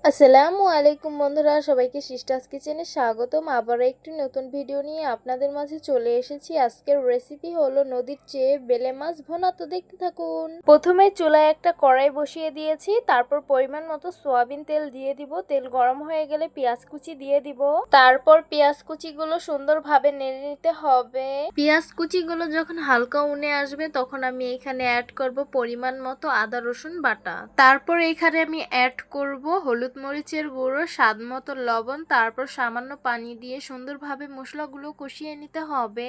আসসালামু আলাইকুম বন্ধুরা, সবাইকে সিস্টার্স কিচেনে স্বাগতম। আবার একটি নতুন ভিডিও নিয়ে আপনাদের মাঝে চলে এসেছি। আজকের রেসিপি হলো নদীর চেয়ে বেলে মাছ ভুনা। তো দেখতে থাকুন। প্রথমে চুলায় একটা কড়াই বসিয়ে দিয়েছি, তারপর পরিমাণ মতো সয়াবিন তেল দিয়ে দিব। তেল গরম হয়ে গেলে পেঁয়াজ কুচি দিয়ে দিব। তারপর পেঁয়াজ কুচিগুলো সুন্দরভাবে নেড়ে নিতে হবে। পেঁয়াজ কুচিগুলো যখন হালকা উনে আসবে তখন আমি এখানে অ্যাড করব পরিমাণ মতো আদা রসুন বাটা। তারপর এখানে আমি অ্যাড করব হলুদ মরিচের গুঁড়ো, স্বাদ মতো লবণ, তারপর সামান্য পানি দিয়ে সুন্দরভাবে মশলাগুলো কষিয়ে নিতে হবে।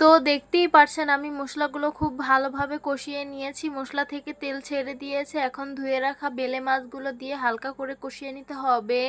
তো দেখতেই পারছেন আমি মশলাগুলো খুব ভালোভাবে কষিয়ে নিয়েছি। মশলা থেকে তেল ছেড়ে দিয়েছে। এখন ধুয়ে রাখা বেলে মাছগুলো দিয়ে হালকা করে কষিয়ে নিতে হবে।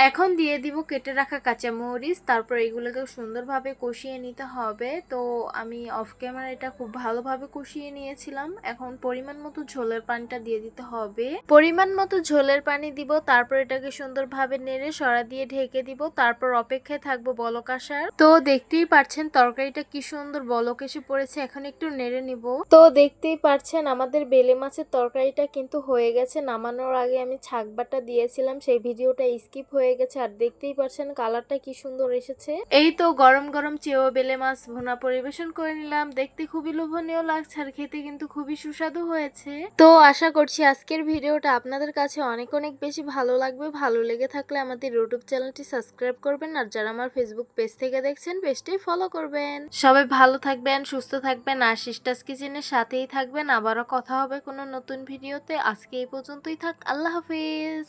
এখন দিয়ে দিব কেটে রাখা কাঁচামরিচ। তারপর এগুলোকে সুন্দরভাবে কষিয়ে নিতে হবে। তো আমি অফ ক্যামেরা এটা খুব ভালোভাবে কষিয়ে নিয়েছিলাম। এখন পরিমাণ মতো ঝোলের পানিটা দিয়ে দিতে হবে। পরিমাণ মতো ঝোলের পানি দিব, তারপর এটাকে সুন্দরভাবে নেড়ে সরা দিয়ে ঢেকে দিব। তারপর অপেক্ষায় থাকবো বলক আসার। তো দেখতেই পাচ্ছেন তরকারিটা কি সুন্দর বলক এসে পড়েছে। এখন একটু নেড়ে নিব। তো দেখতেই পাচ্ছেন আমাদের বেলে মাছের তরকারিটা কিন্তু হয়ে গেছে। নামানোর আগে আমি ছাক বাটা দিয়েছিলাম, সেই ভিডিওটা স্কিপ হয়ে গেছে। আর দেখতেই পাচ্ছেন কালারটা কি সুন্দর এসেছে। এই তো গরম গরম চেও বেলে মাছ ভুনা পরিবেশন করে নিলাম। দেখতে খুবই লোভনীয় লাগছে আর খেতে কিন্তু খুবই সুস্বাদু হয়েছে। তো আশা করছি আজকের ভিডিওটা আপনাদের কাছে অনেক অনেক বেশি ভালো লাগবে। ভালো লেগে থাকলে আমাদের ইউটিউব চ্যানেলটি সাবস্ক্রাইব করবেন, আর যারা আমার ফেসবুক পেজ থেকে দেখছেন পেজটি ফলো করবেন। সবাই ভালো থাকবেন, সুস্থ থাকবেন, আর সিস্টার্স কিচেনের সাথেই থাকবেন। আবারও কথা হবে কোনো নতুন ভিডিওতে। আজকে এই পর্যন্তই থাক। আল্লাহ হাফিজ।